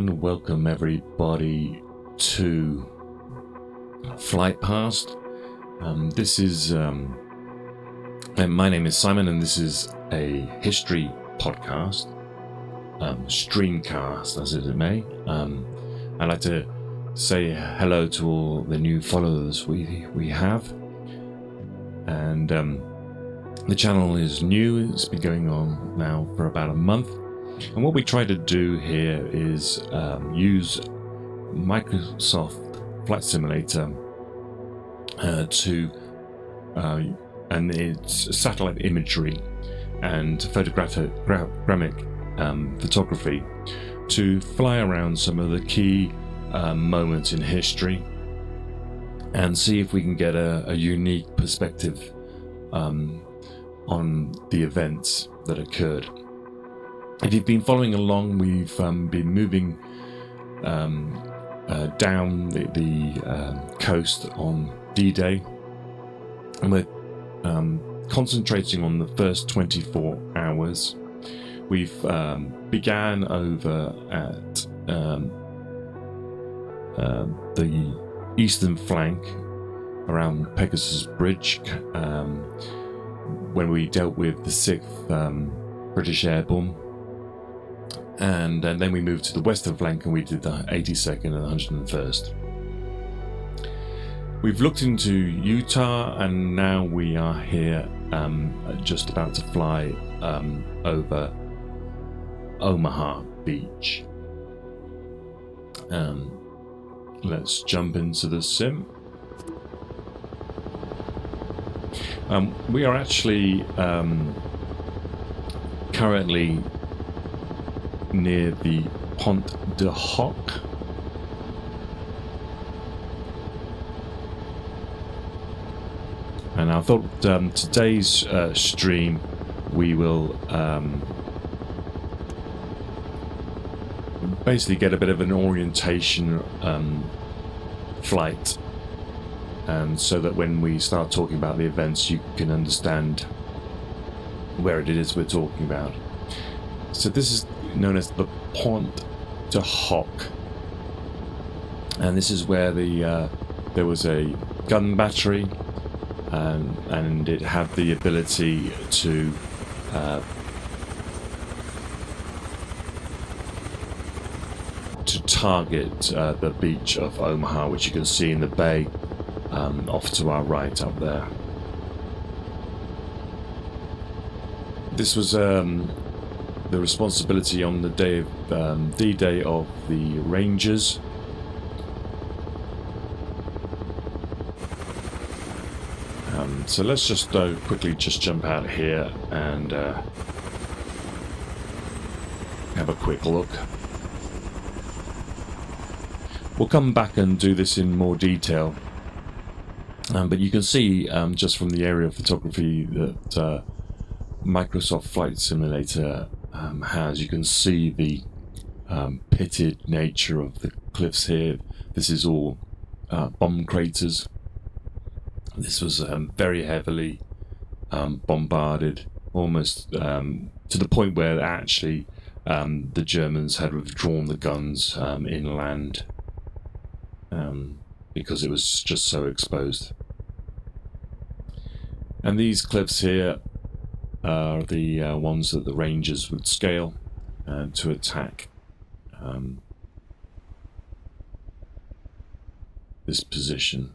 and welcome everybody to Flight Past. This is my name is Simon, and this is a history podcast, streamcast as it may. I'd like to say hello to all the new followers we have, and the channel is new. It's been going on now for about a month. And what we try to do here is use Microsoft Flight Simulator and its satellite imagery and photographic photography to fly around some of the key moments in history and see if we can get a unique perspective on the events that occurred. If you've been following along, we've been moving down the coast on D-Day, and we're concentrating on the first 24 hours. We've began over at the eastern flank around Pegasus Bridge, when we dealt with the 6th British Airborne. And then we moved to the western flank and we did the 82nd and 101st. We've looked into Utah, and now we are here just about to fly over Omaha Beach. Let's jump into the sim. We are actually currently near the Pont de Hoc. And I thought today's stream we will basically get a bit of an orientation flight, and so that when we start talking about the events you can understand where it is we're talking about. So this is known as the Pont de Hoc, and this is where there was a gun battery, and it had the ability to target the beach of Omaha, which you can see in the bay off to our right up there. This was the responsibility on the day of D-Day of the Rangers. So let's just quickly just jump out here and have a quick look. We'll come back and do this in more detail, but you can see just from the aerial photography that Microsoft Flight Simulator has. You can see the pitted nature of the cliffs here. This is all bomb craters. This was very heavily bombarded, almost to the point where actually the Germans had withdrawn the guns inland because it was just so exposed. And these cliffs here are the ones that the Rangers would scale to attack this position.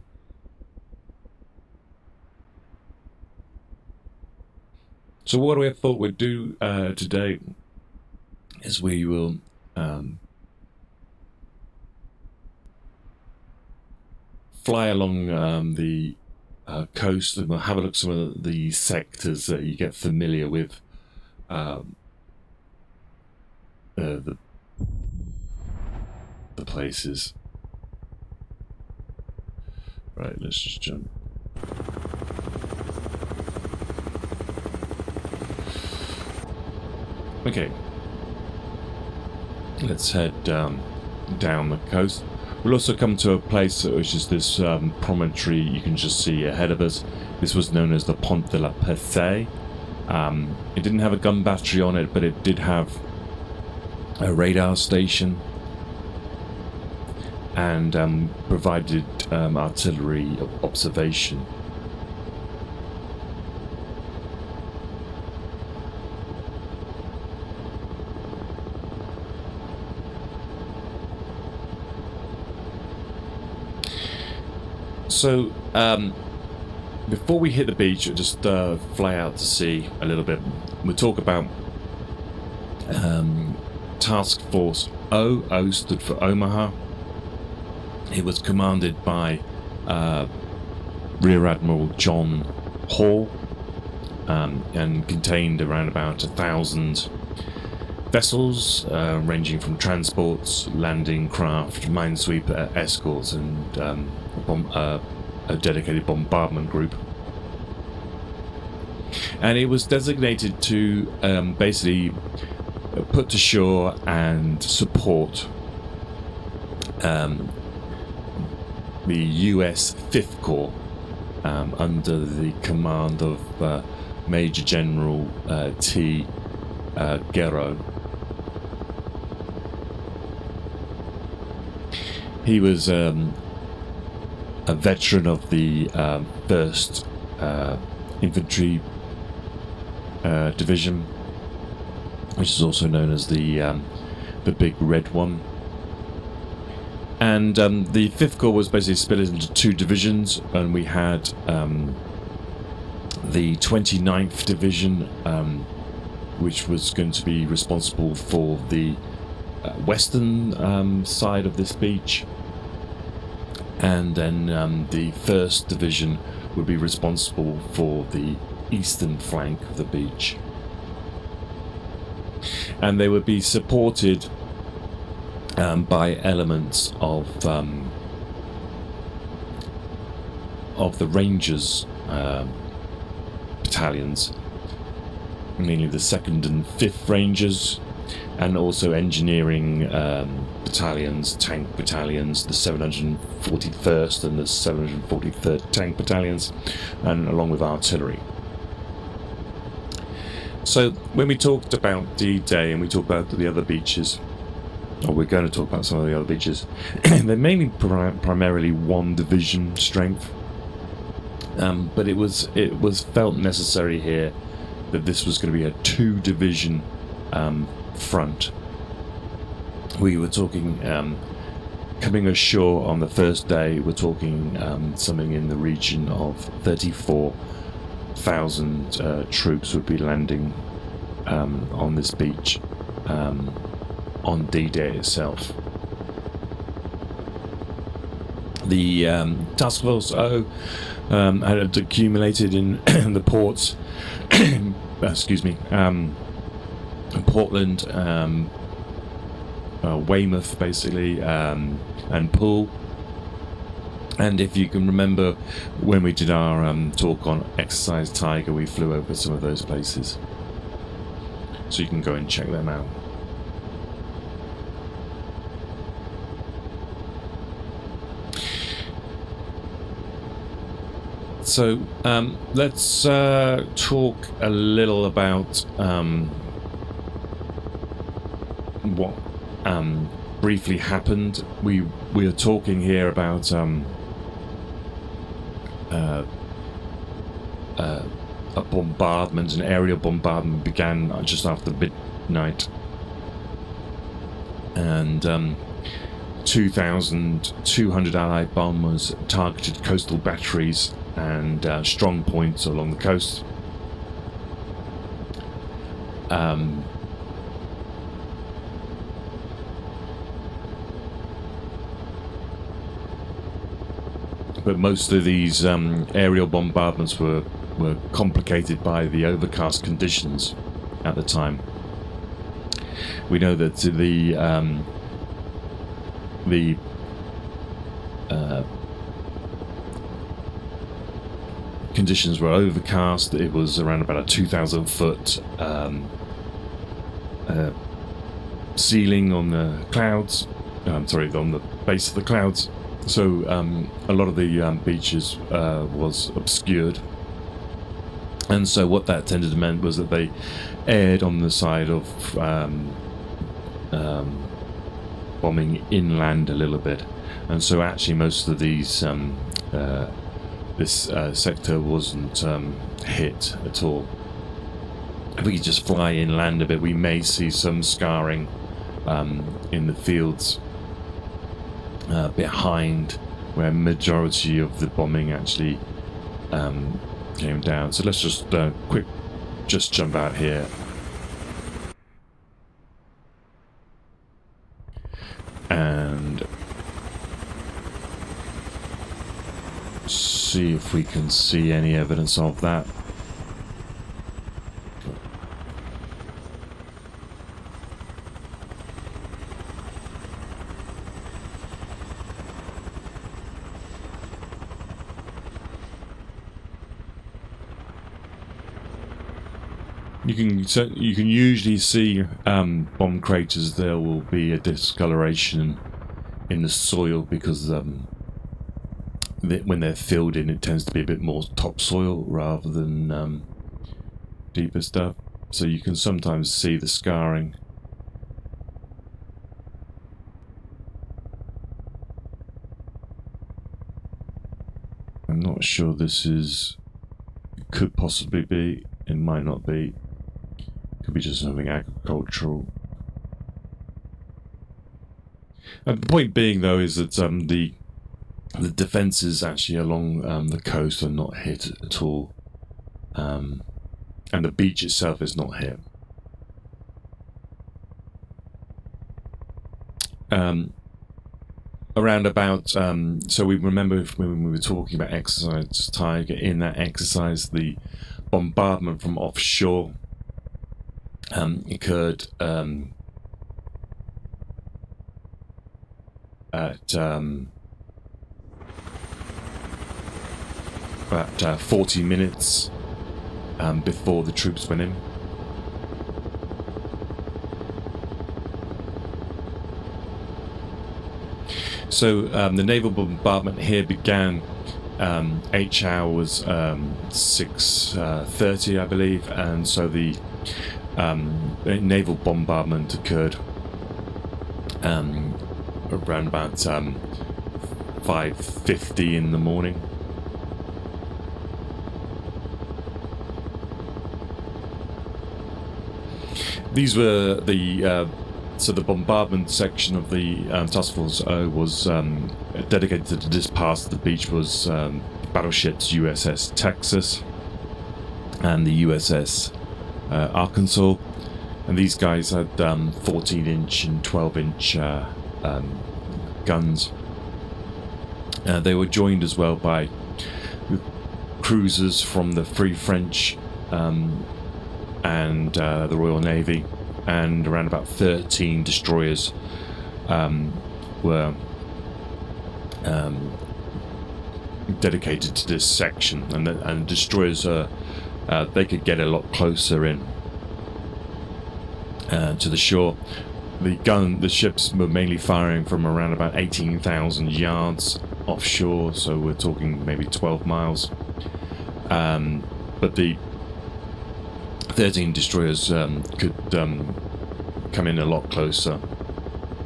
So what I thought we'd do today is we will fly along the coast, and we'll have a look at some of the sectors that you get familiar with. The places. Right, let's just jump. Okay, let's head down the coast. We'll also come to a place which is this promontory you can just see ahead of us. This was known as the Pont de la Percée. It didn't have a gun battery on it, but it did have a radar station. and provided artillery observation. So before we hit the beach, we'll just fly out to sea a little bit. We'll talk about Task Force O. O stood for Omaha. It was commanded by Rear Admiral John Hall, and contained around about 1,000 vessels, ranging from transports, landing craft, minesweeper escorts, and a dedicated bombardment group. And it was designated to basically put to shore and support the US 5th Corps under the command of Major General T. Guerrero. He was a veteran of the 1st Infantry Division, which is also known as the Big Red One. And the 5th Corps was basically split into 2 divisions, and we had the 29th Division, which was going to be responsible for the western side of this beach, and then the 1st Division would be responsible for the eastern flank of the beach. And they would be supported by elements of the Rangers battalions, mainly the 2nd and 5th Rangers, and also engineering battalions, tank battalions, the 741st and the 743rd tank battalions, and along with artillery. So when we talked about D-Day and we talked about the other beaches, or we're going to talk about some of the other beaches, they're mainly primarily 1 division strength, but it was felt necessary here that this was going to be a 2 division front. We were talking coming ashore on the first day, we're talking something in the region of 34,000 troops would be landing on this beach on D-Day itself. The Task Force O had accumulated in the ports excuse me, Portland, Weymouth basically, and Poole. And if you can remember when we did our talk on Exercise Tiger, we flew over some of those places, so you can go and check them out. So let's talk a little about what briefly happened. We are talking here about a bombardment, an aerial bombardment began just after midnight, and 2,200 Allied bombers targeted coastal batteries and strong points along the coast. But most of these aerial bombardments were complicated by the overcast conditions at the time. We know that the conditions were overcast. It was around about a 2,000 foot ceiling on the clouds. On the base of the clouds. So a lot of the beaches was obscured, and so what that tended to mean was that they erred on the side of bombing inland a little bit, and so actually most of these this sector wasn't hit at all. If we just fly inland a bit, we may see some scarring in the fields behind where majority of the bombing actually came down. So let's just just jump out here. And see if we can see any evidence of that. You can usually see bomb craters. There will be a discoloration in the soil because when they're filled in, it tends to be a bit more topsoil rather than deeper stuff. So you can sometimes see the scarring. I'm not sure this is. It could possibly be. It might not be. Could be just something agricultural. And the point being, though, is that the defences actually along the coast are not hit at all, and the beach itself is not hit. Around about, so we remember when we were talking about Exercise Tiger, in that exercise, the bombardment from offshore occurred at about 40 minutes before the troops went in. So the naval bombardment here began H hours 6:30, I believe, and so the naval bombardment occurred around about 5:50 in the morning. These were the so the bombardment section of the Task Force O was dedicated to this part of the beach was battleships USS Texas and the USS Arkansas, and these guys had 14-inch and 12-inch guns. They were joined as well by cruisers from the Free French and the Royal Navy, and around about 13 destroyers were dedicated to this section, and destroyers they could get a lot closer in to the shore. The ships were mainly firing from around about 18,000 yards offshore, so we're talking maybe 12 miles. But the 13 destroyers could come in a lot closer.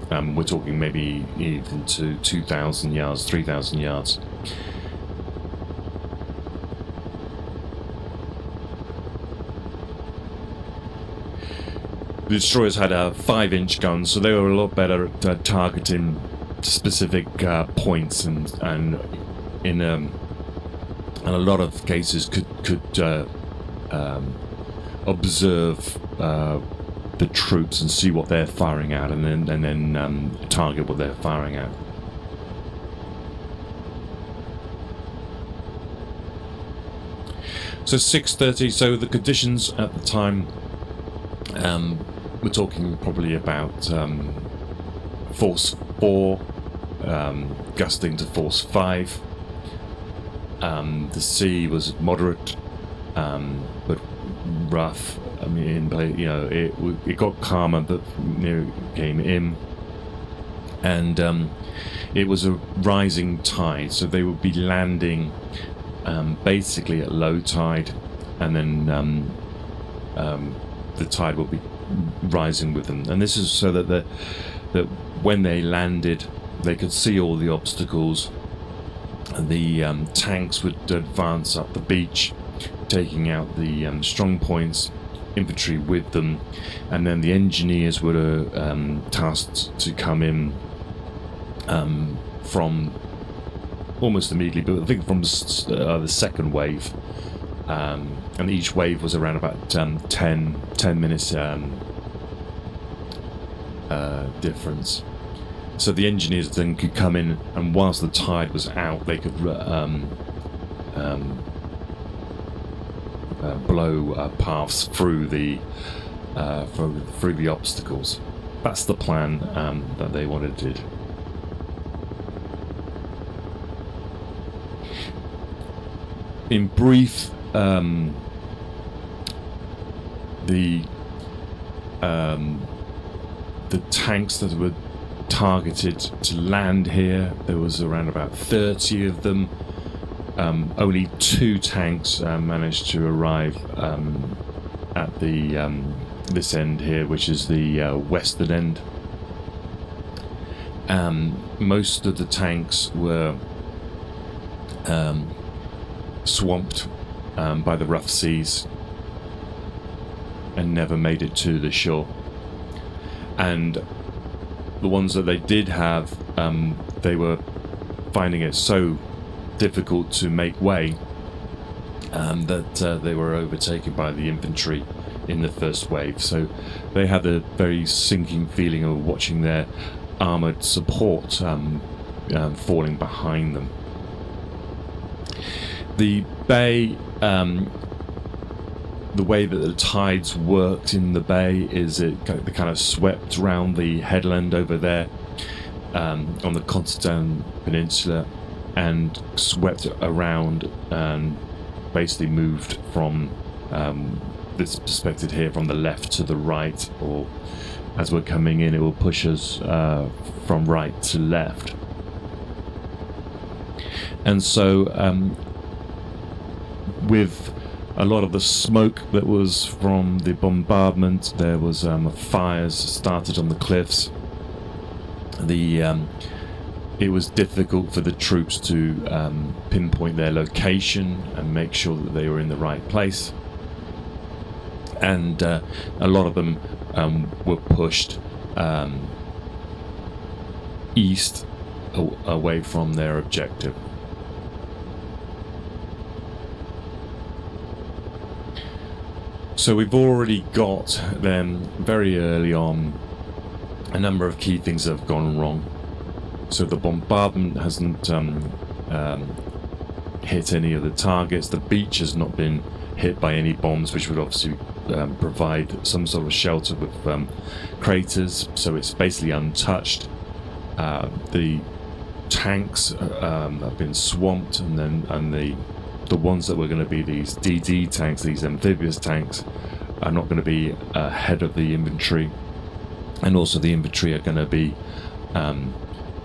We're talking maybe even to 2,000 yards, 3,000 yards. The destroyers had 5-inch guns, so they were a lot better at targeting specific points, and in a lot of cases could observe the troops and see what they're firing at, and then target what they're firing at. So 6:30. So the conditions at the time. We're talking probably about force 4, gusting to force 5. The sea was moderate, but rough. I mean, it got calmer the nearer it came in, and it was a rising tide, so they would be landing basically at low tide, and then the tide will be rising with them. And this is so that when they landed, they could see all the obstacles. The tanks would advance up the beach, taking out the strong points, infantry with them, and then the engineers were tasked to come in from almost immediately, but I think from the second wave, and each wave was around about 10 minutes difference. So the engineers then could come in, and whilst the tide was out, they could blow paths through the obstacles. That's the plan that they wanted. In brief, the tanks that were targeted to land here, there was around about 30 of them. Only 2 tanks managed to arrive at the this end here, which is the western end. Most of the tanks were swamped by the rough seas and never made it to the shore. And the ones that they did have, they were finding it so difficult to make way that they were overtaken by the infantry in the first wave. So they had a very sinking feeling of watching their armoured support falling behind them. The bay, the way that the tides worked in the bay is they kind of swept around the headland over there on the Constantine Peninsula, and swept around and basically moved from this perspective here, from the left to the right, or as we're coming in, it will push us from right to left. And so with a lot of the smoke that was from the bombardment, there was fires started on the cliffs. It was difficult for the troops to pinpoint their location and make sure that they were in the right place. And a lot of them were pushed east away from their objective. So we've already got them very early on a number of key things that have gone wrong. So the bombardment hasn't hit any of the targets. The beach has not been hit by any bombs, which would obviously provide some sort of shelter with craters. So it's basically untouched. The tanks have been swamped, and the ones that were going to be these DD tanks, these amphibious tanks, are not going to be ahead of the infantry, and also the infantry are going to be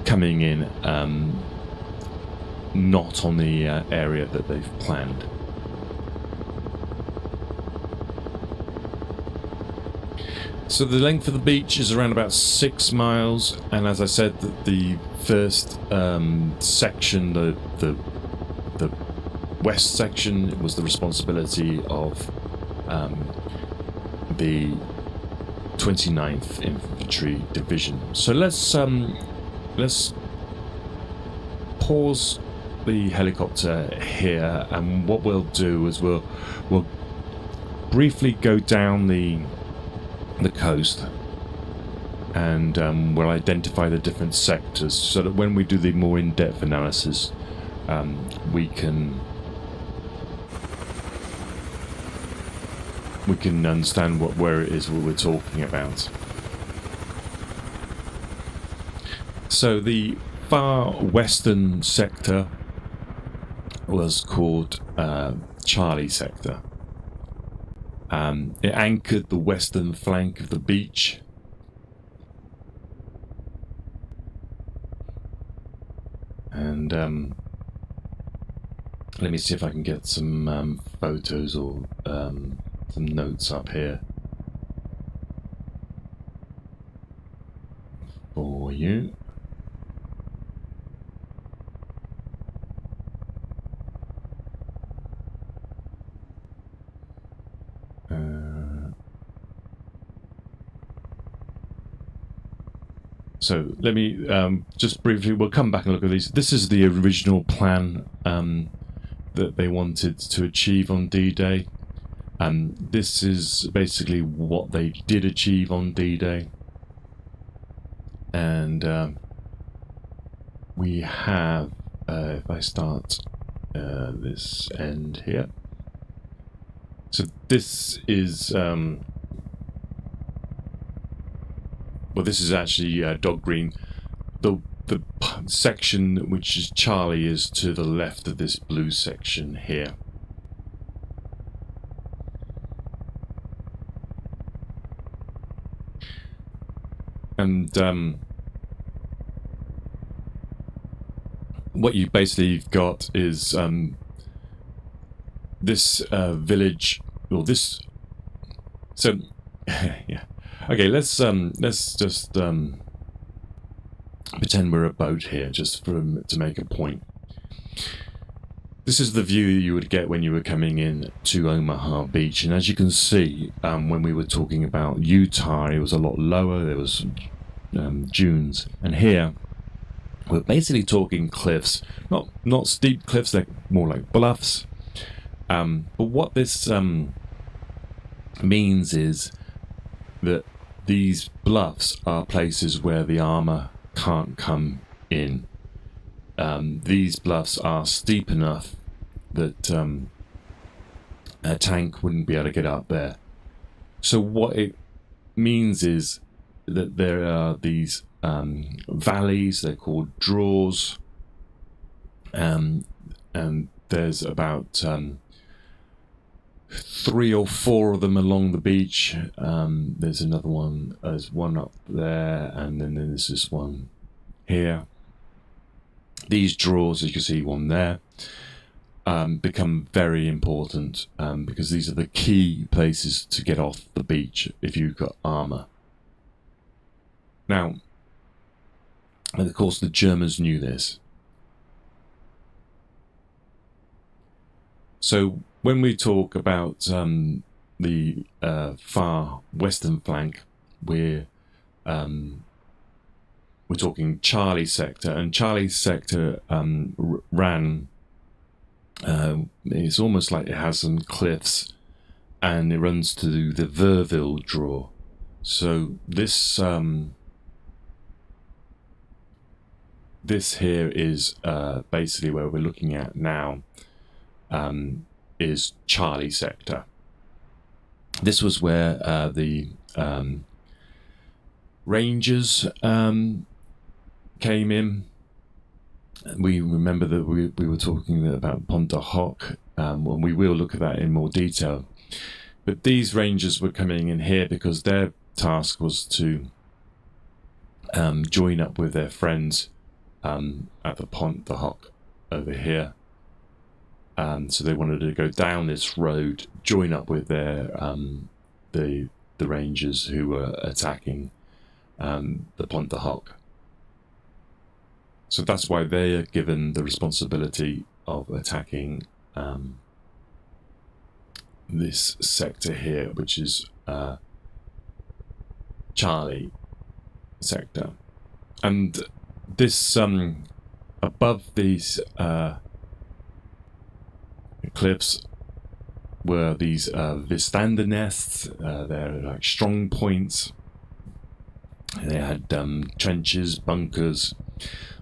coming in not on the area that they've planned. So the length of the beach is around about 6 miles, and as I said, the first section, the west section, was the responsibility of the 29th Infantry Division. So let's pause the helicopter here, and what we'll do is we'll briefly go down the coast, and we'll identify the different sectors, so that when we do the more in-depth analysis, we can understand where it is what we're talking about. So the far western sector was called Charlie Sector. It anchored the western flank of the beach. And let me see if I can get some photos or some notes up here for you. So let me just briefly, we'll come back and look at these. This is the original plan that they wanted to achieve on D-Day. This is basically what they did achieve on D-Day. And we have, if I start this end here. So this is, well, this is actually dog green. The section which is Charlie is to the left of this blue section here. And what you basically got is this village, or this. So, yeah. Okay, let's just pretend we're a boat here, just to make a point. This is the view you would get when you were coming in to Omaha Beach, and as you can see, when we were talking about Utah, it was a lot lower. There was dunes, and here we're basically talking cliffs, not steep cliffs, they're more like bluffs. But what this means is that these bluffs are places where the armor can't come in. These bluffs are steep enough that a tank wouldn't be able to get up there. So what it means is that there are these valleys, they're called draws, and there's about 3 or 4 of them along the beach. There's another one, there's one up there, and then there's this one here. These draws, as you can see, one there, become very important because these are the key places to get off the beach if you've got armor. Now, and of course, the Germans knew this. So when we talk about the far western flank, we're talking Charlie sector, and Charlie sector ran. It's almost like it has some cliffs, and it runs to the Verville draw. So this this here is basically where we're looking at now. Is Charlie sector. This was where the Rangers came in. We remember that we were talking about Pont de Hoc, and we will look at that in more detail. But these Rangers were coming in here because their task was to join up with their friends at the Pont de Hoc over here. So they wanted to go down this road, join up with their the Rangers who were attacking the Pont de Hoc. So that's why they are given the responsibility of attacking this sector here, which is Charlie sector. And this above these cliffs were these Vistander nests. They're like strong points. They had trenches, bunkers,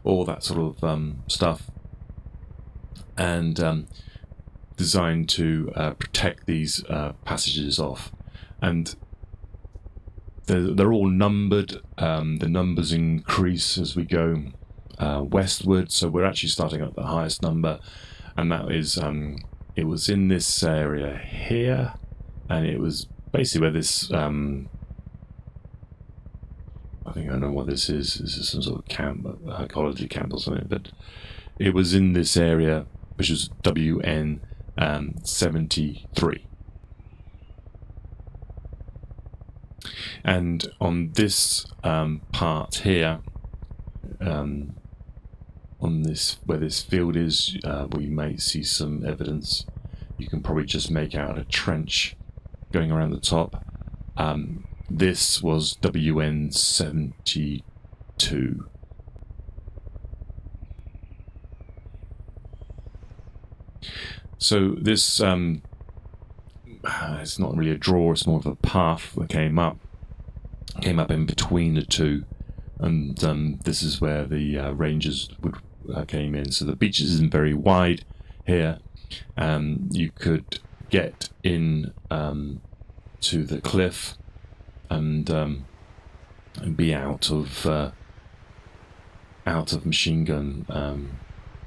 all that sort of stuff, and designed to protect these passages off. And they're all numbered. The numbers increase as we go westward, so we're actually starting at the highest number, and that is it was in this area here, and it was basically where this I think I know what this is. This is some sort of camp, ecology camp or something, but it was in this area, which is WN 73. And on this part here, on this, where this field is, we may see some evidence. You can probably just make out a trench going around the top. This was WN 72, 2. So this it's not really a draw, it's more of a path that came up in between the two, and this is where the rangers would came in. So the beach isn't very wide here. You could get in to the cliff and be out of machine gun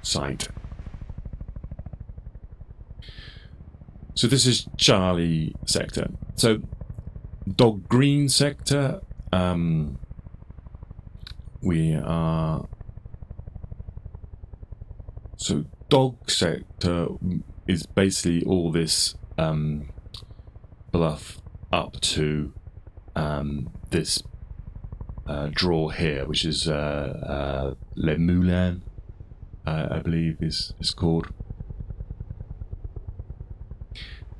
sight. So this is Charlie sector. So Dog Green sector, we are. So Dog sector is basically all this bluff up to this draw here, which is Le Moulin, I believe is called.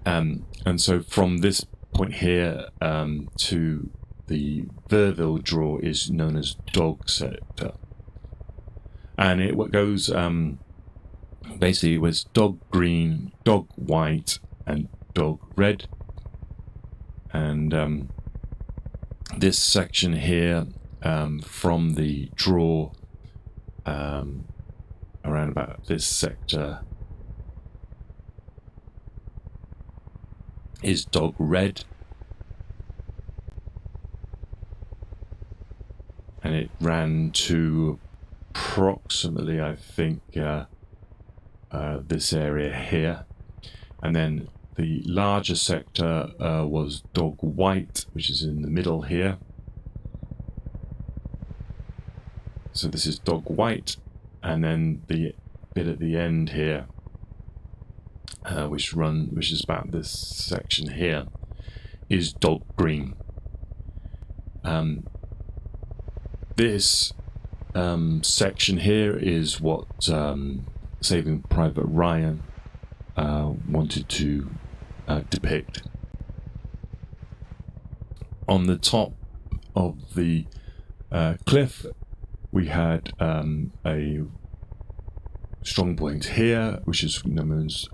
And so from this point here to the Verville draw is known as Dog sector, and it goes basically it was Dog Green, Dog White, and Dog Red, and this section here from the draw around about this sector is Dog Red, and it ran to approximately, I think, this area here, and then the larger sector was Dog White, which is in the middle here. So this is Dog White, and then the bit at the end here, which is about this section here, is Dog Green. This section here is what Saving Private Ryan wanted to depict. On the top of the cliff, we had a strong point here, which is known as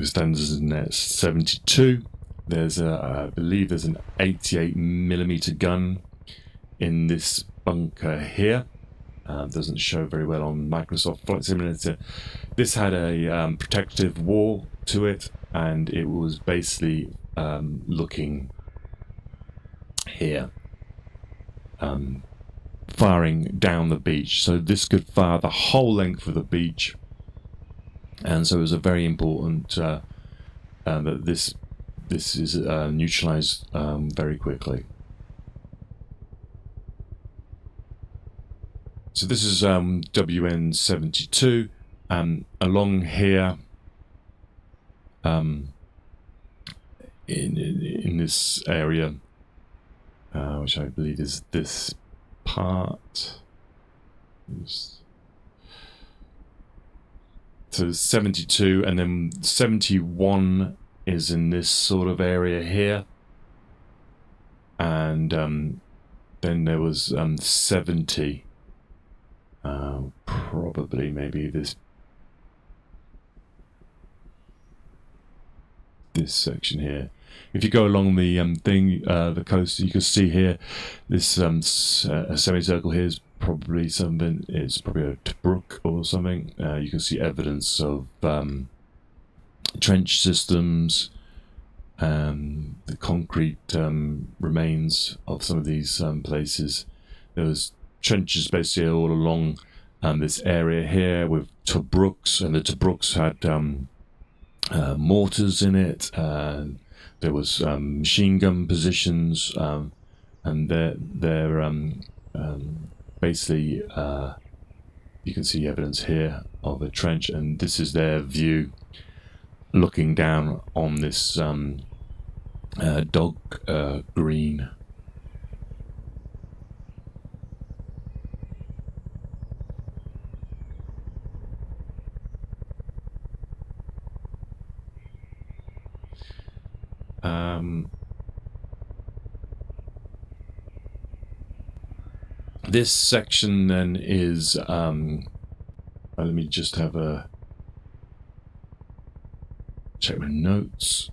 stands in there 72. There's I believe there's an 88mm gun in this bunker here. Doesn't show very well on Microsoft Flight Simulator. This had a protective wall to it, and it was basically looking here, firing down the beach. So this could fire the whole length of the beach, and so it was a very important that this is neutralized very quickly. So this is WN72. Along here, in this area, which I believe is this part. So 72, and then 71 is in this sort of area here, and then there was 70. Probably maybe this section here. If you go along the the coast, you can see here this a semicircle here is probably something. It's probably a Tobruk or something. You can see evidence of trench systems, the concrete remains of some of these places. There was trenches basically all along this area here with Tobruks, and the Tobruks had mortars in it. There was machine gun positions, and they're basically you can see evidence here of a trench, and this is their view looking down on this Dog Green. This section then is, let me just have a check my notes.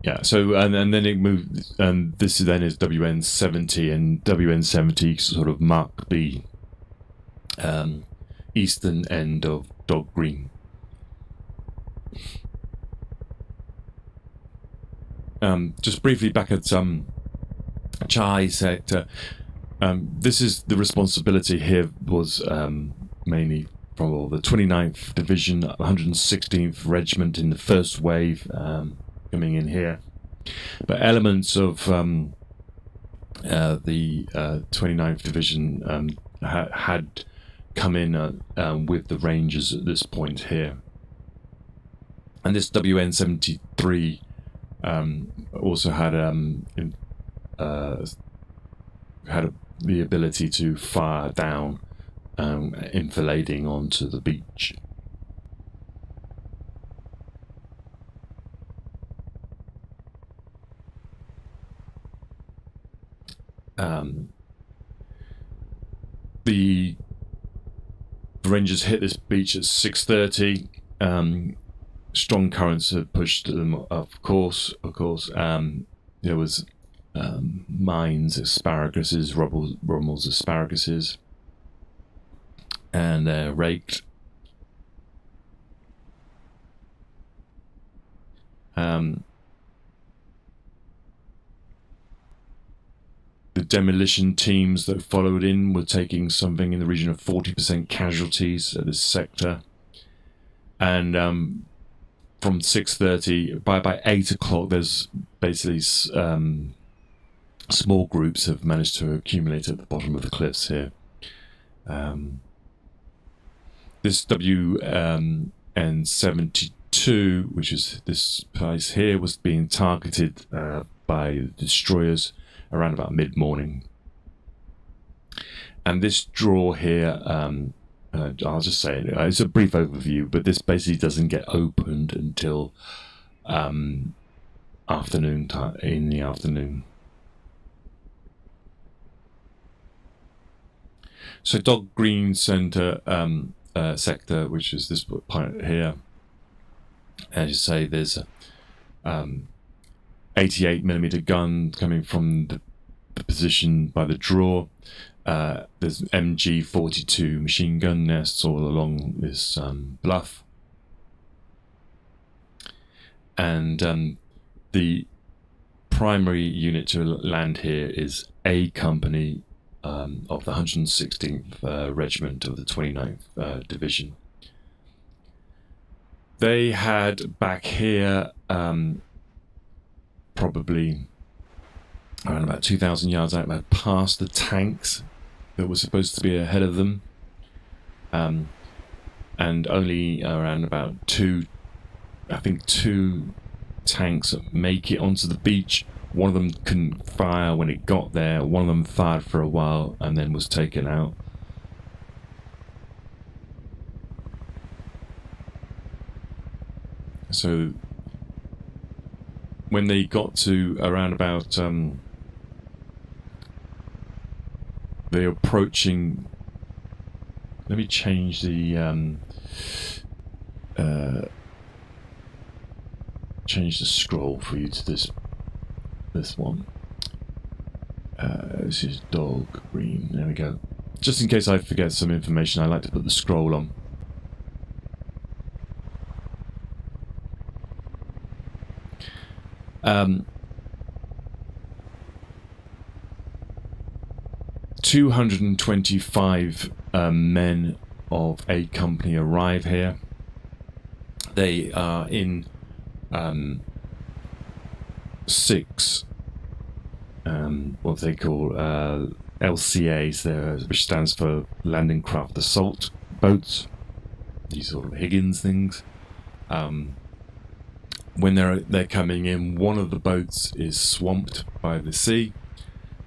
Yeah, so and then it moved, and this then is WN70, and WN70 sort of mark the eastern end of Dog Green. Just briefly back at Chai sector, this is the responsibility here was mainly from the 29th Division, 116th Regiment in the first wave coming in here, but elements of the 29th Division had come in with the Rangers at this point here, and this WN73 also had the ability to fire down enfilading onto the beach. The Rangers hit this beach at 6:30. Strong currents had pushed them, of course. There was mines, asparaguses, Rommel's asparaguses, and they're raked. The demolition teams that followed in were taking something in the region of 40% casualties at this sector, and from 6:30 by 8 o'clock, there's basically small groups have managed to accumulate at the bottom of the cliffs here. This WN72, which is this place here, was being targeted by destroyers around about mid-morning. And this draw here, I'll just say it, it's a brief overview, but this basically doesn't get opened until afternoon time, in the afternoon. So Dog Green Center sector, which is this point here, as you say, there's a 88mm gun coming from the position by the draw. There's MG42 machine gun nests all along this bluff, and the primary unit to land here is A Company of the 116th Regiment of the 29th Division. They had back here probably around about 2,000 yards out, past the tanks that were supposed to be ahead of them, and only around about two tanks make it onto the beach. One of them couldn't fire when it got there. One of them fired for a while and then was taken out. So when they got to around about they're approaching, let me change the scroll for you to this one. This is Dog Green. There we go. Just in case I forget some information, I like to put the scroll on. Um, 225 men of A Company arrive here. They are in 6 what they call LCAs there, which stands for Landing Craft Assault boats, these sort of Higgins things. When they're coming in, one of the boats is swamped by the sea,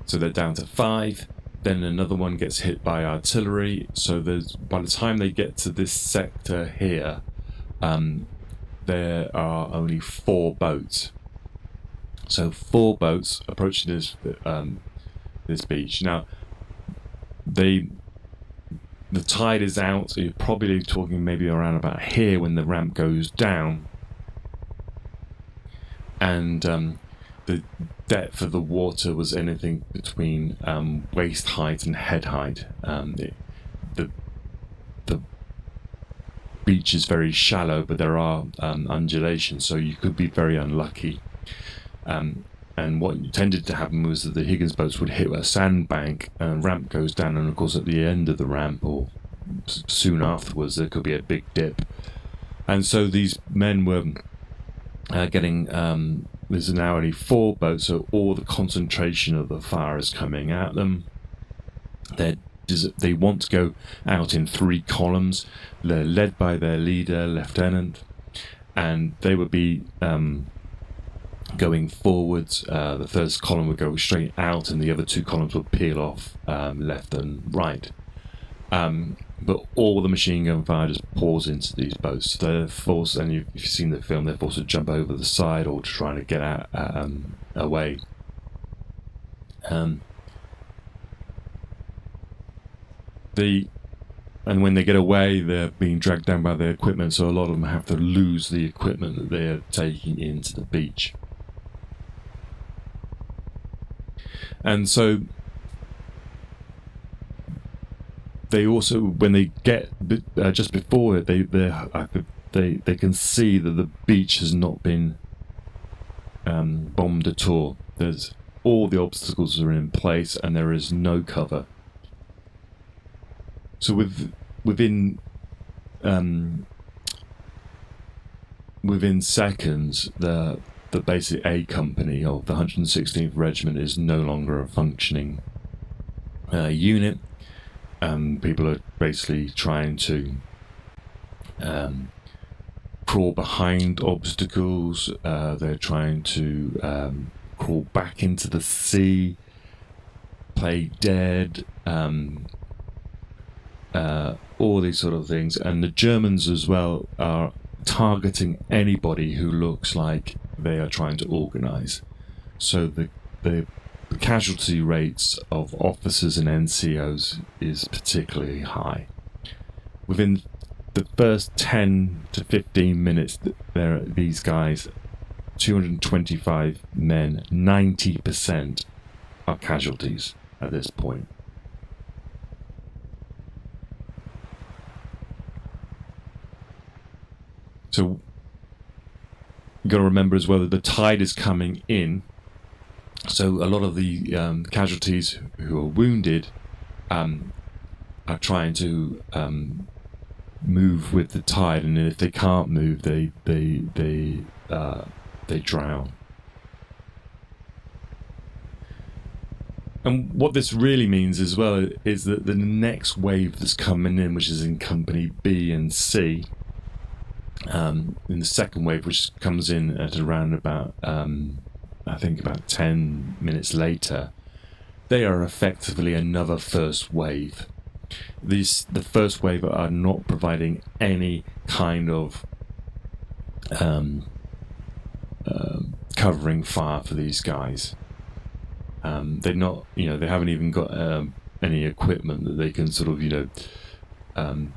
so they're down to 5. Then another one gets hit by artillery. So by the time they get to this sector here, there are only 4 boats. So 4 boats approaching this beach. Now, the tide is out. So you're probably talking maybe around about here when the ramp goes down, and the depth of the water was anything between waist height and head height. The beach is very shallow, but there are undulations, so you could be very unlucky. And what tended to happen was that the Higgins boats would hit a sandbank, and ramp goes down, and of course at the end of the ramp, or soon afterwards, there could be a big dip. And so these men were getting... there's now only 4 boats, so all the concentration of the fire is coming at them. They want to go out in 3 columns. They're led by their leader, lieutenant, and they would be going forwards. The first column would go straight out, and the other 2 columns would peel off left and right. But all the machine gun fire just pours into these boats. They're forced, and if you've seen the film, they're forced to jump over the side or trying to get out away. And when they get away, they're being dragged down by their equipment, so a lot of them have to lose the equipment that they're taking into the beach. And so they also, when they get just before it, they can see that the beach has not been bombed at all. There's all the obstacles are in place, and there is no cover. So within seconds, the basic A company of the 116th Regiment is no longer a functioning unit. People are basically trying to crawl behind obstacles. They're trying to crawl back into the sea, play dead, all these sort of things. And the Germans as well are targeting anybody who looks like they are trying to organize. So the casualty rates of officers and NCOs is particularly high. Within the first 10 to 15 minutes, there are these guys, 225 men, 90% are casualties at this point. So you've got to remember as well that the tide is coming in. So a lot of the casualties who are wounded are trying to move with the tide, and if they can't move, they drown. And what this really means as well is that the next wave that's coming in, which is in Company B and C, in the second wave, which comes in at around about I think about 10 minutes later, they are effectively another first wave. The first wave are not providing any kind of covering fire for these guys. They're not, they haven't even got any equipment that they can sort of,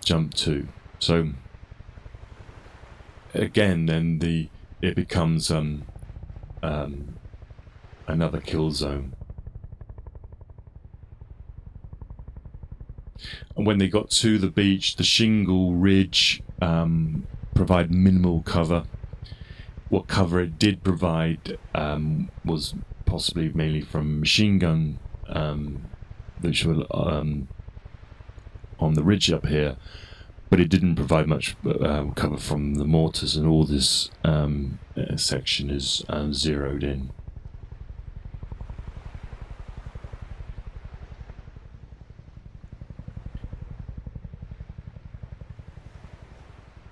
jump to. So again, then it becomes another kill zone. And when they got to the beach, the shingle ridge provided minimal cover. What cover it did provide was possibly mainly from machine gun, which were on the ridge up here, but it didn't provide much cover from the mortars, and all this section is zeroed in.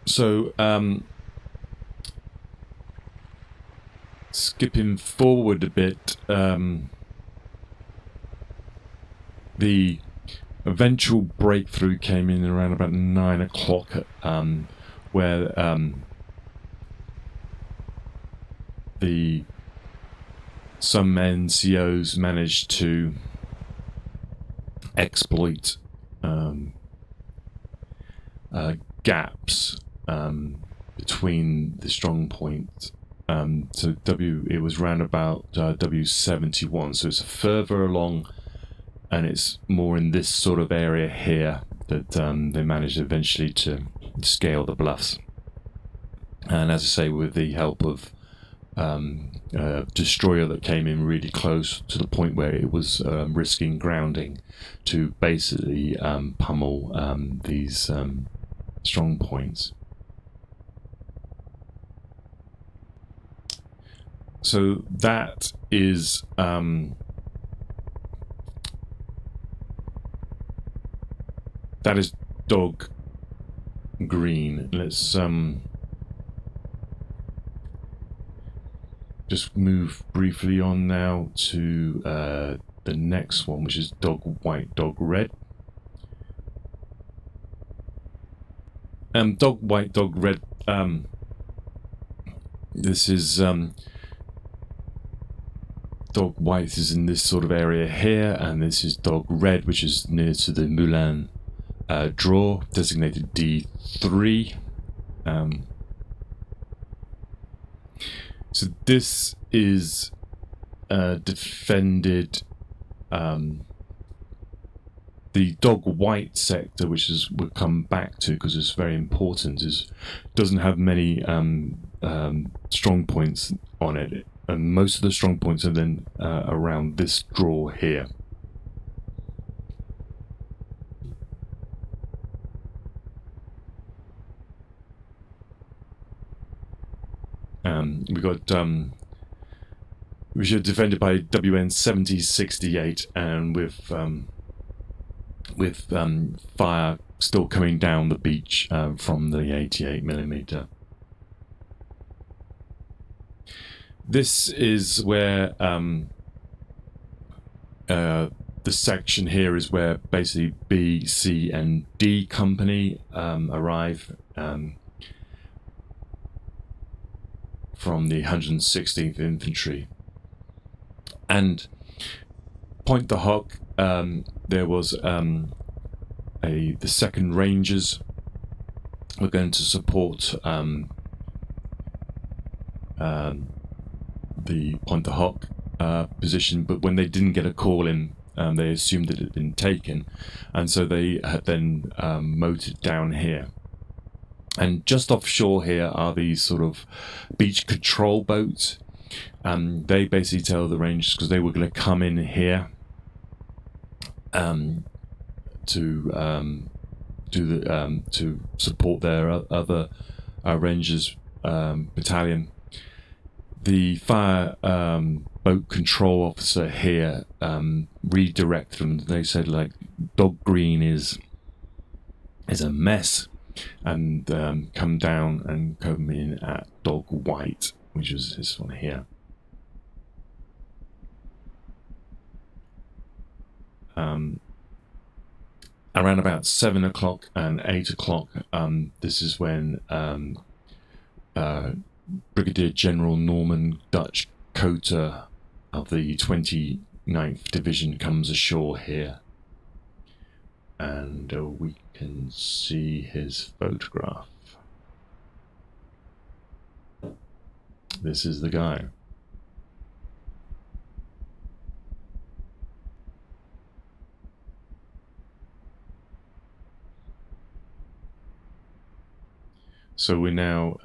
So, skipping forward a bit, The eventual breakthrough came in around about 9 o'clock, where some NCOs managed to exploit gaps between the strong point. So it was round about W71, so it's further along, and it's more in this sort of area here that they managed eventually to scale the bluffs. And as I say, with the help of a destroyer that came in really close to the point where it was risking grounding to basically pummel these strong points. So that is Dog Green. Let's just move briefly on now to the next one, which is Dog White, Dog Red. Dog White, Dog Red. This is Dog White is in this sort of area here, and this is Dog Red, which is near to the Moulin draw, designated D3. So this is defended. The Dog White sector, which we'll come back to because it's very important, doesn't have many strong points on it, and most of the strong points are then around this draw here. We got which are defended by WN 7068, and with fire still coming down the beach from the 88mm. This is where the section here is where basically B, C, and D company arrive from the 116th Infantry. And Point the Hock, there was the 2nd Rangers were going to support the Point the Hock position, but when they didn't get a call in, they assumed that it had been taken, and so they had then motored down here. And just offshore here are these sort of beach control boats. They basically tell the Rangers, because they were going to come in here to support their other Rangers battalion. The fire boat control officer here redirected them. They said, like, Dog Green is a mess, and come down and come in at Dog White, which is this one here. Around about 7 o'clock and 8 o'clock, this is when Brigadier General Norman Dutch Coter of the 29th Division comes ashore here, and we can see his photograph. This is the guy. So we're now,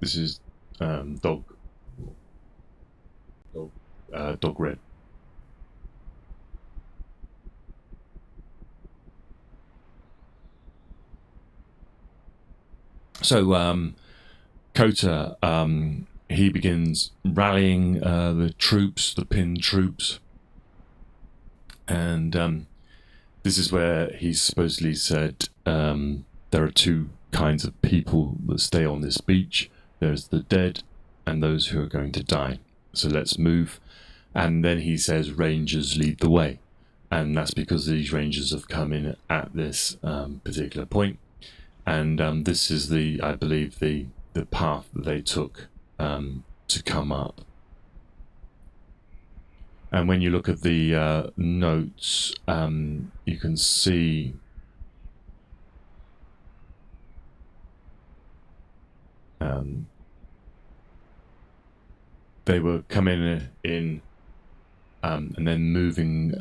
this is Dog Red. So Coter, he begins rallying the troops, the pinned troops, and this is where he supposedly said there are 2 kinds of people that stay on this beach. There's the dead and those who are going to die. So let's move. And then he says, Rangers lead the way. and that's because these rangers have come in at this particular point. And this is I believe, the path that they took to come up. And when you look at the notes, you can see they were coming in and then moving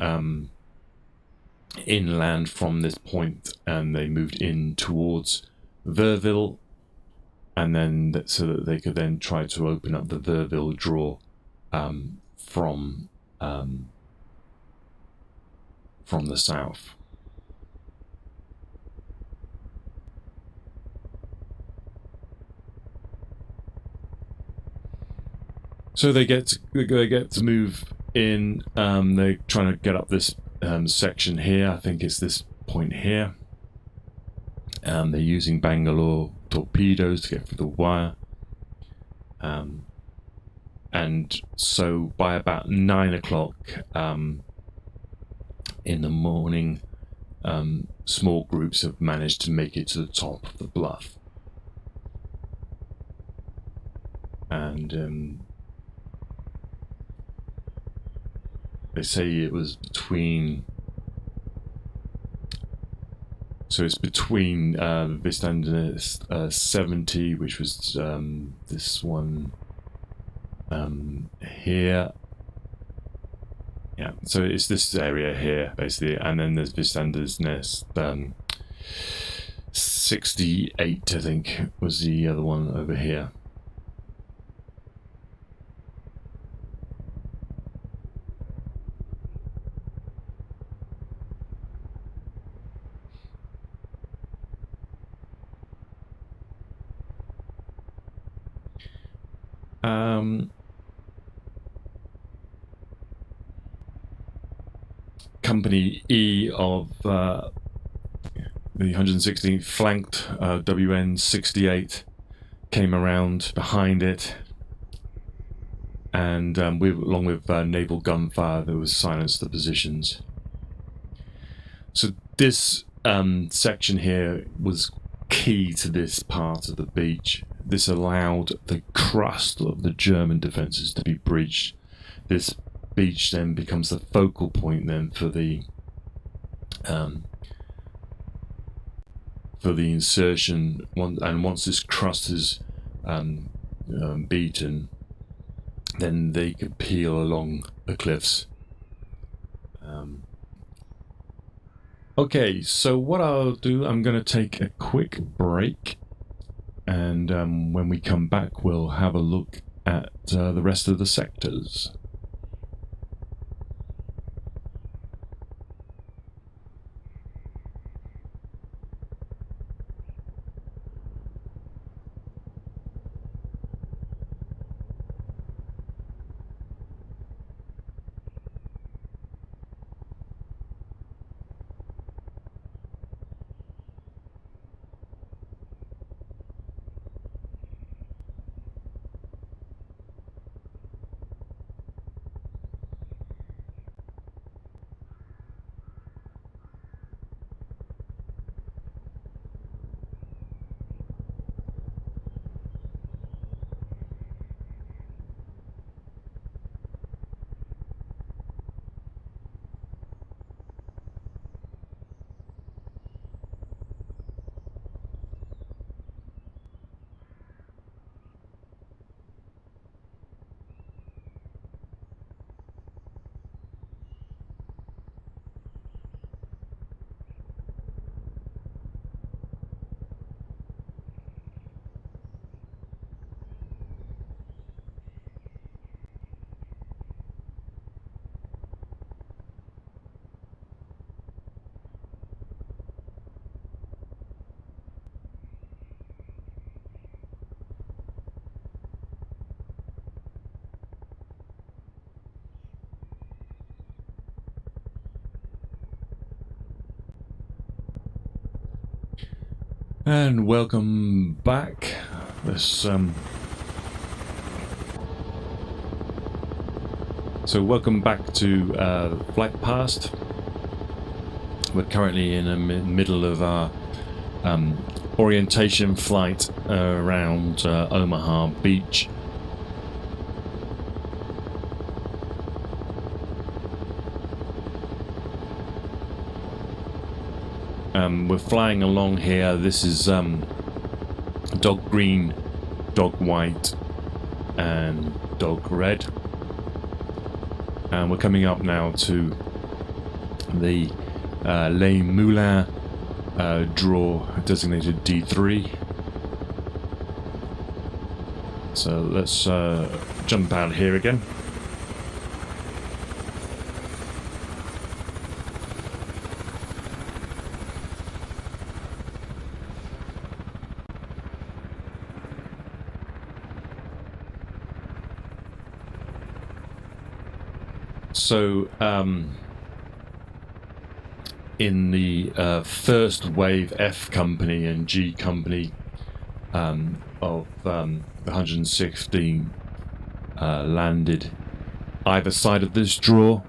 inland from this point, and they moved in towards Verville, and then so that they could then try to open up the Verville draw from the south. So they get to move in. They're trying to get up this section here. I think it's this point here. They're using Bangalore torpedoes to get through the wire. And so by about 9 o'clock in the morning, small groups have managed to make it to the top of the bluff. And they say it was between... So it's between Vistander 70, which was this one here. Yeah, so it's this area here, basically. And then there's Vistander's Nest 68, I think, was the other one over here. Company E of the 116th flanked WN 68, came around behind it, and along with naval gunfire, there was silenced the positions. So this section here was key to this part of the beach. This allowed the crust of the German defences to be breached. This beach then becomes the focal point then for the insertion. And once this crust is beaten, then they could peel along the cliffs. Okay, so what I'll do, I'm going to take a quick break, and when we come back, we'll have a look at the rest of the sectors. And welcome back. This so welcome back to Flight Past. We're currently in the middle of our orientation flight around Omaha Beach. We're flying along here. This is dog green, dog white, and dog red. And we're coming up now to the Les Moulins draw designated D3. So let's jump out here again. So, in the first wave F company and G company of the 116 landed either side of this draw.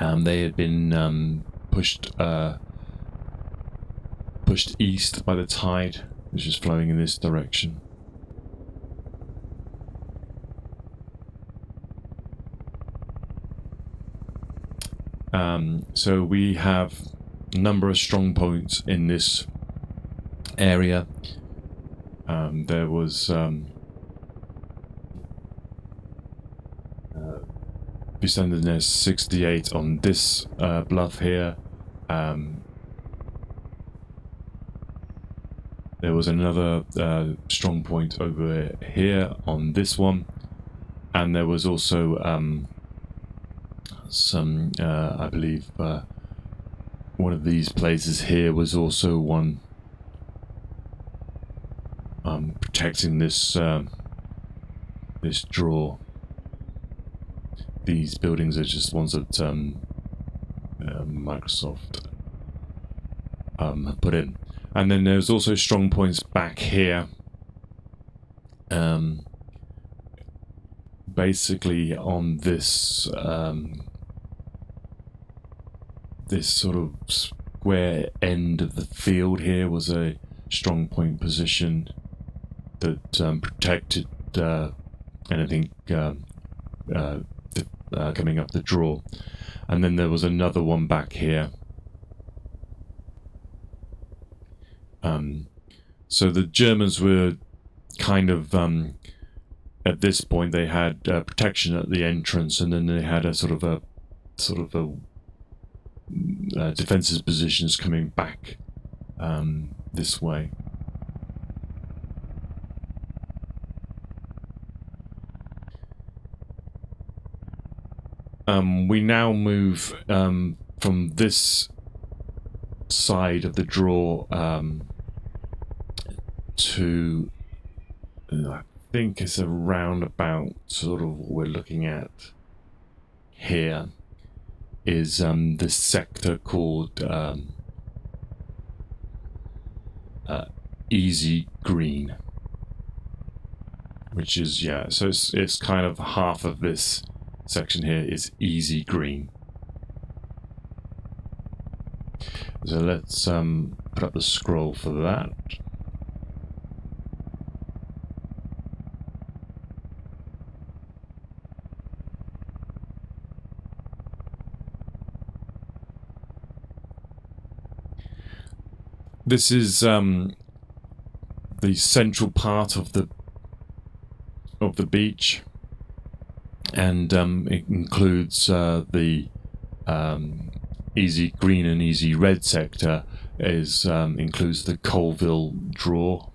They had been pushed east by the tide, which is flowing in this direction. So we have a number of strong points in this area. There was Descendant 68 on this bluff here. There was another strong point over here on this one, and there was also some, I believe, one of these places here was also one protecting this this draw. These buildings are just ones that Microsoft have put in, and then there's also strong points back here. Basically on this this sort of square end of the field here was a strong point position that protected anything coming up the draw. And then there was another one back here. So the Germans were kind of at this point they had protection at the entrance, and then they had a sort of a defensive positions coming back this way. We now move from this side of the draw to, I think it's around about sort of what we're looking at here is this sector called Easy Green, which is, yeah, so it's kind of half of this section here is Easy Green. So let's put up the scroll for that. This is the central part of the beach, and it includes the Easy Green and Easy Red sector. Includes the Colville draw.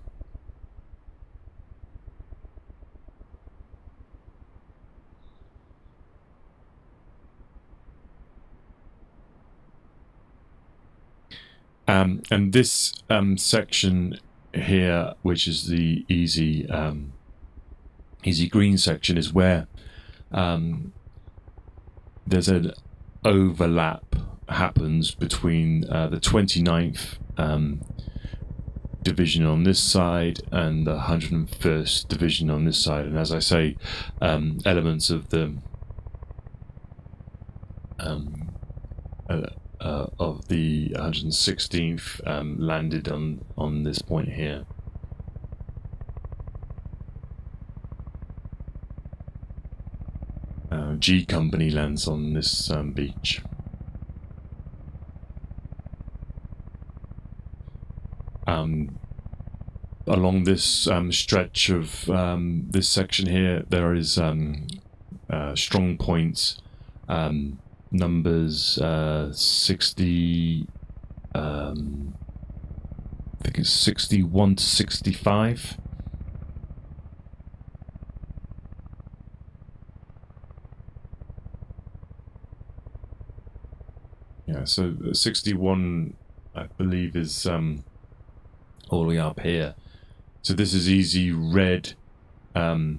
And this section here, which is the Easy Green section, is where there's an overlap happens between the 29th Division on this side and the 101st Division on this side. And as I say, elements of the of the 116th landed on this point here. G Company lands on this beach. Along this stretch of this section here, there is strong points, numbers 60, I think it's 61 to 65. Yeah, so 61, I believe, is all the way up here. So this is easy red to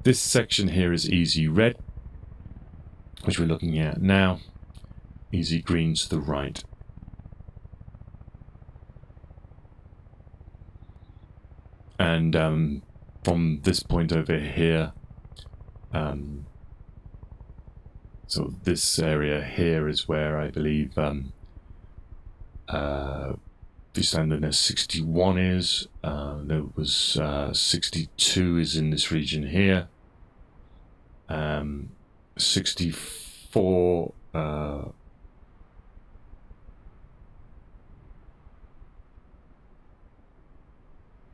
this section here is easy red, which we're looking at now. Easy green to the right. And from this point over here, so this area here is where I believe the standard as 61 is. There was 62 is in this region here. 64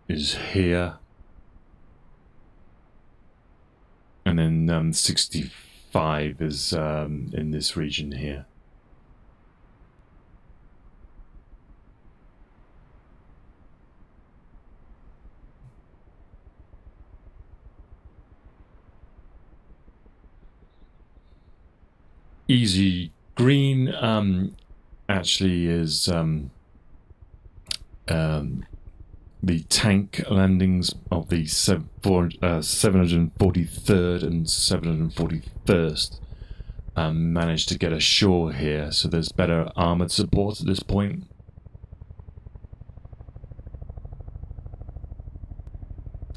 is here, and then 65 is in this region here. Easy green actually is the tank landings of the 743rd and 741st managed to get ashore here, so there's better armoured support at this point.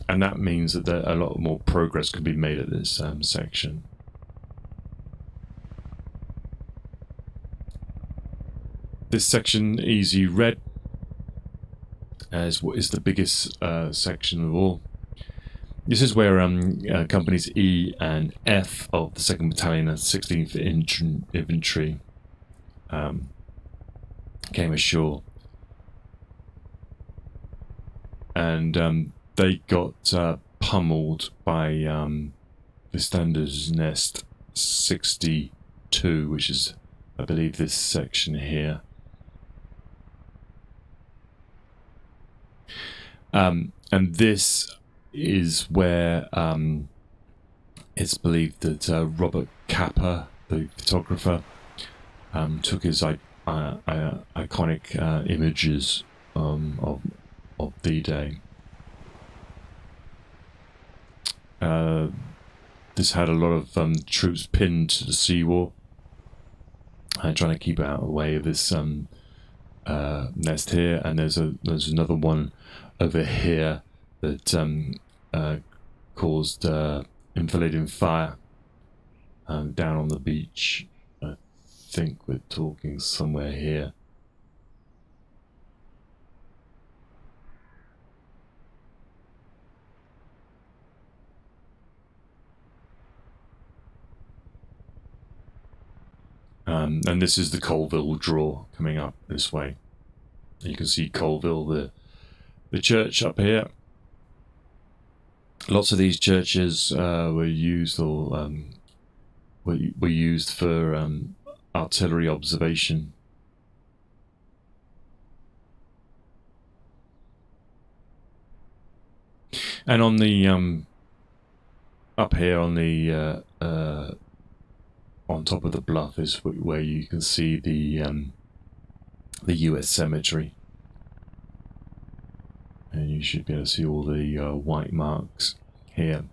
And that means that a lot more progress could be made at this section. This section, easy red, is what is the biggest section of all. This is where companies E and F of the 2nd Battalion and 16th Infantry came ashore. And they got pummeled by the Standards Nest 62, which is, I believe, this section here. And this is where it's believed that Robert Capa, the photographer, took his iconic images of D-Day. This had a lot of troops pinned to the seawall, trying to keep out of the way of this nest here, and there's another one over here that caused enfilading fire down on the beach. I think we're talking somewhere here. And this is the Colville draw coming up this way. You can see Colville, the church up here. Lots of these churches were used or were used for artillery observation. And on the up here on the on top of the bluff is where you can see the U.S. cemetery. And you should be able to see all the white marks here.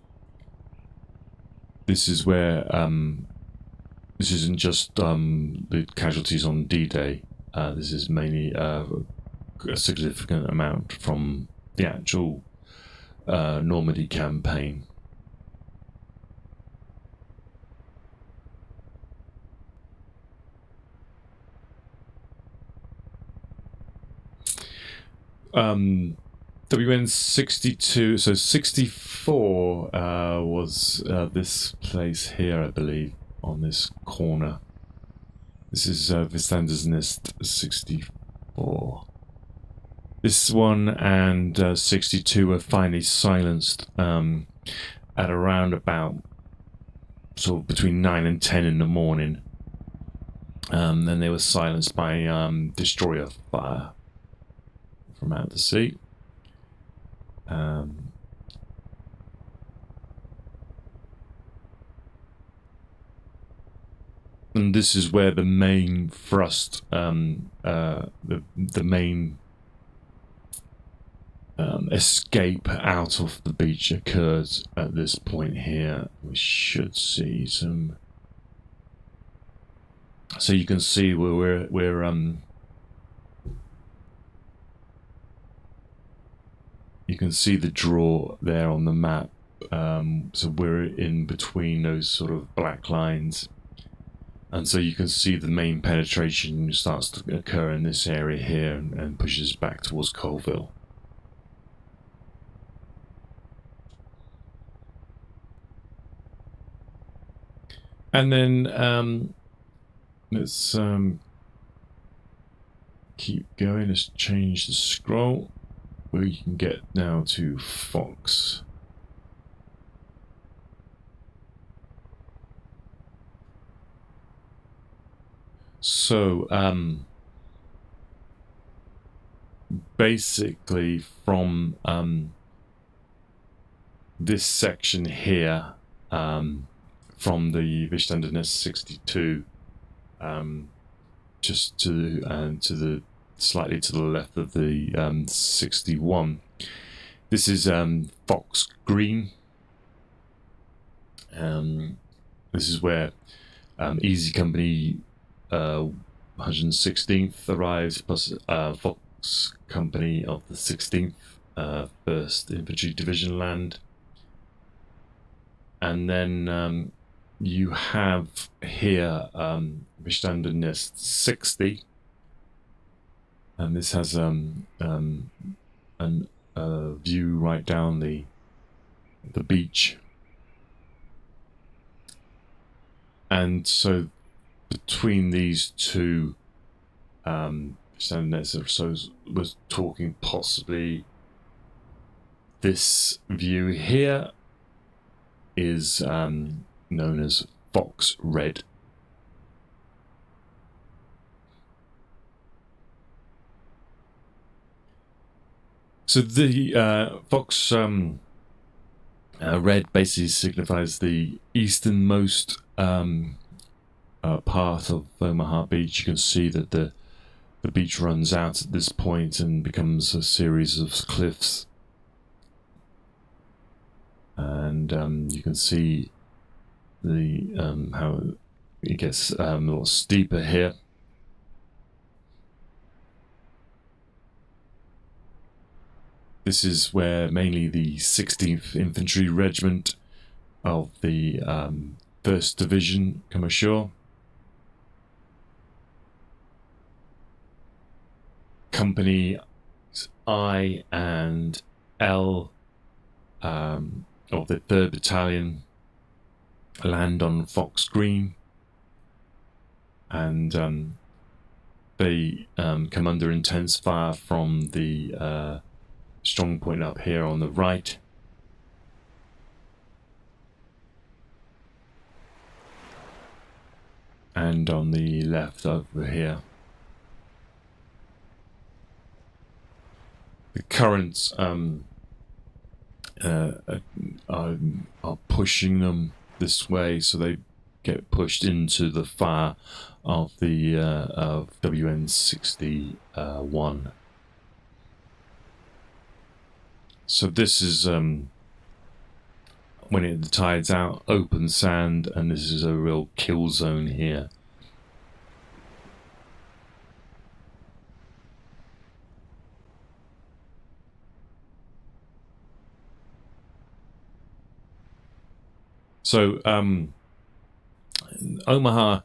This is where this isn't just the casualties on D-Day. This is mainly a significant amount from the actual Normandy campaign. WN62, so 64 was this place here, I believe, on this corner. This is Vistander's Nest 64. This one and 62 were finally silenced at around about sort of between 9 and 10 in the morning. Then they were silenced by destroyer fire from out to sea. And this is where the main thrust, the main escape out of the beach occurred at this point here. We should see some. So you can see where you can see the draw there on the map. So we're in between those sort of black lines. And so you can see the main penetration starts to occur in this area here and pushes back towards Colville. And then let's keep going. Let's change the scroll where you can get now to Fox. So basically from this section here, from the Vistander Nest 62, just to the slightly to the left of the 61. This is Fox Green. This is where Easy Company 116th arrives, plus Fox Company of the 16th 1st Infantry Division land. And then you have here Vistander Nest 60, and this has a view right down the beach. And so between these two Vistander Nests, so we're talking possibly this view here is known as Fox Red. So the Fox Red basically signifies the easternmost part of Omaha Beach. You can see that the beach runs out at this point and becomes a series of cliffs. And you can see the how it gets a little steeper here. This is where mainly the 16th Infantry Regiment of the 1st Division come ashore. Company I and L of the 3rd Battalion land on Fox Green, and they come under intense fire from the strong point up here on the right. And on the left over here. The currents are pushing them this way, so they get pushed into the fire of the of WN61. So this is when the tide's out, open sand, and this is a real kill zone here. So Omaha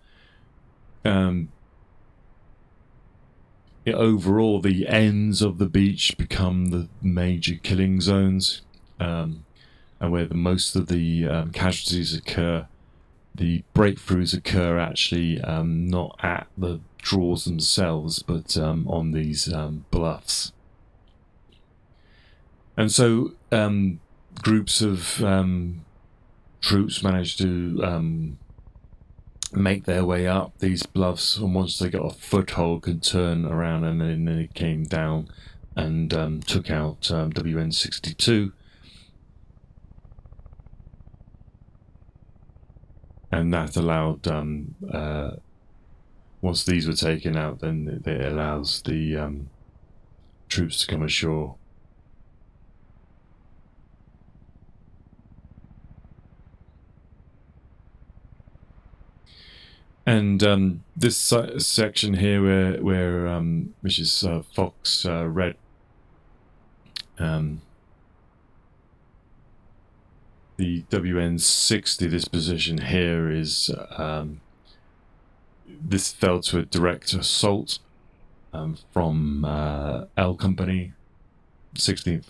overall, the ends of the beach become the major killing zones, and where most of the casualties occur. The breakthroughs occur actually not at the draws themselves, but on these bluffs. And so groups of troops managed to make their way up these bluffs, and once they got a foothold, could turn around, and then they came down and took out WN62. And that allowed, once these were taken out, then it allows the troops to come ashore. And this section here, where which is Fox Red, the WN60, this position here is this fell to a direct assault from L Company, 16th,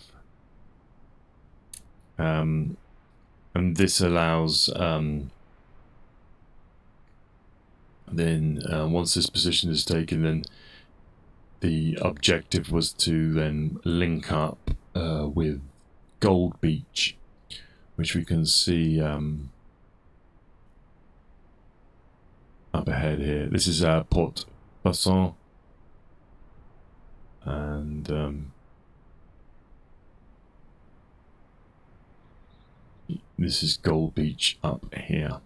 and this allows then once this position is taken, then the objective was to then link up with Gold Beach, which we can see up ahead here. This is Port Basson, and this is Gold Beach up here.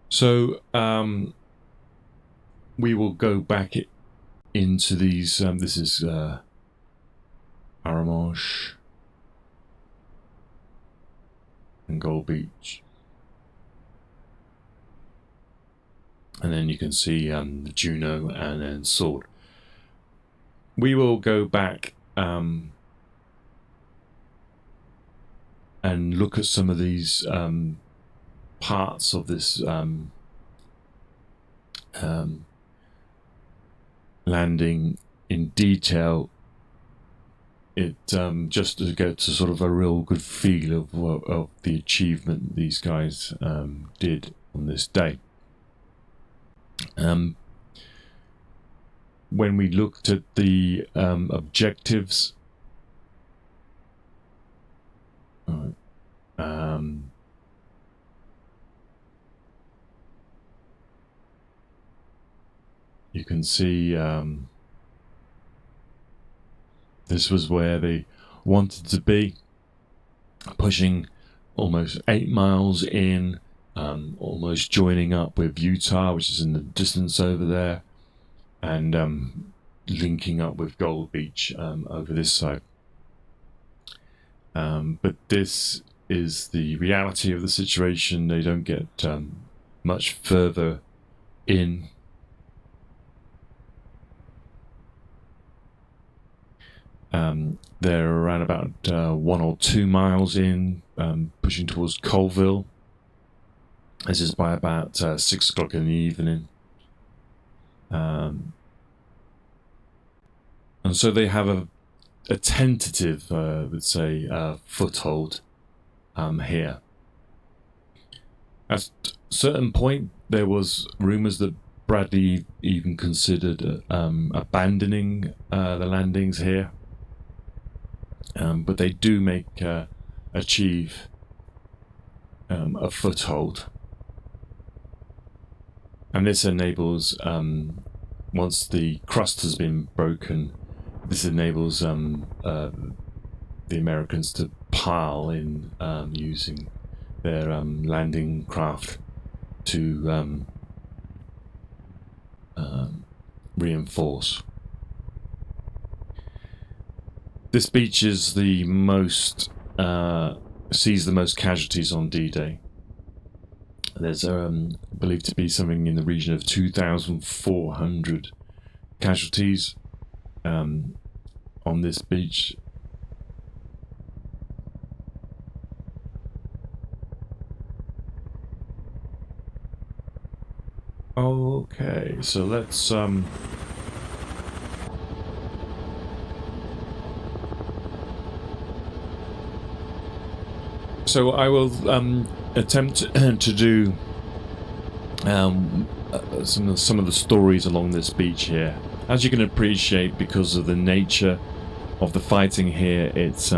So we will go back into these. This is Aramanche and Gold Beach, and then you can see the Juno and then Sword. We will go back and look at some of these parts of this landing in detail. It just to get to sort of a real good feel of the achievement these guys did on this day. When we looked at the objectives, you can see this was where they wanted to be, pushing almost 8 miles in, almost joining up with Utah, which is in the distance over there, and linking up with Gold Beach over this side. But this is the reality of the situation. They don't get much further in. They're around about 1 or 2 miles in, pushing towards Colville. This is by about 6 o'clock in the evening. And so they have a tentative, let's say, foothold here. At a certain point, there was rumours that Bradley even considered abandoning the landings here. But they do achieve a foothold, and this enables, once the crust has been broken, this enables the Americans to pile in using their landing craft to reinforce. This beach is the most sees the most casualties on D-Day. There's believed to be something in the region of 2,400 casualties on this beach. Okay, so let's so I will attempt to do some of the stories along this beach here. As you can appreciate, because of the nature of the fighting here, it's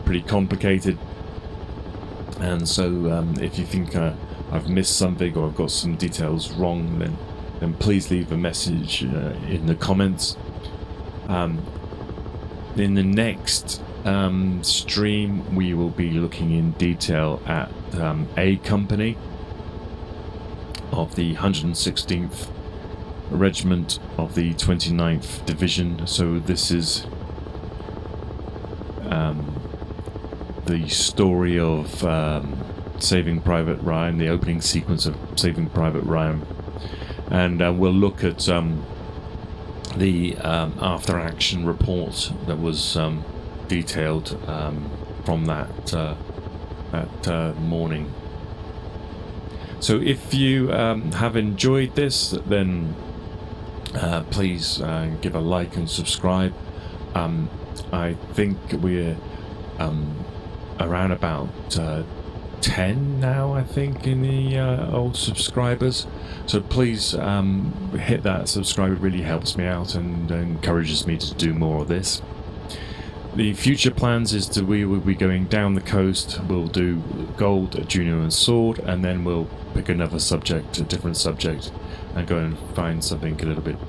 pretty complicated, and so if you think I've missed something or I've got some details wrong, then please leave a message in the comments. In the next stream, we will be looking in detail at A Company of the 116th Regiment of the 29th Division. So this is the story of Saving Private Ryan, the opening sequence of Saving Private Ryan, and we'll look at the after action report that was detailed from that morning. So if you have enjoyed this, then please give a like and subscribe. I think we're around about 10 now, I think, in the old subscribers. So please hit that subscribe. It really helps me out and encourages me to do more of this. The future plans is that we will be going down the coast. We'll do gold, junior and sword, and then we'll pick another subject, a different subject, and go and find something a little bit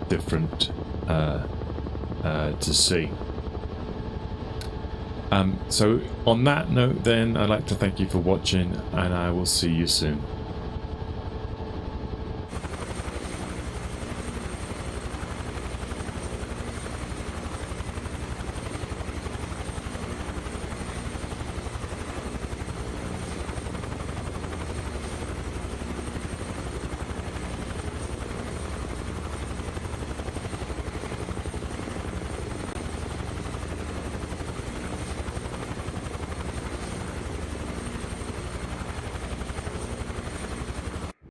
different to see. So on that note then, I'd like to thank you for watching, and I will see you soon.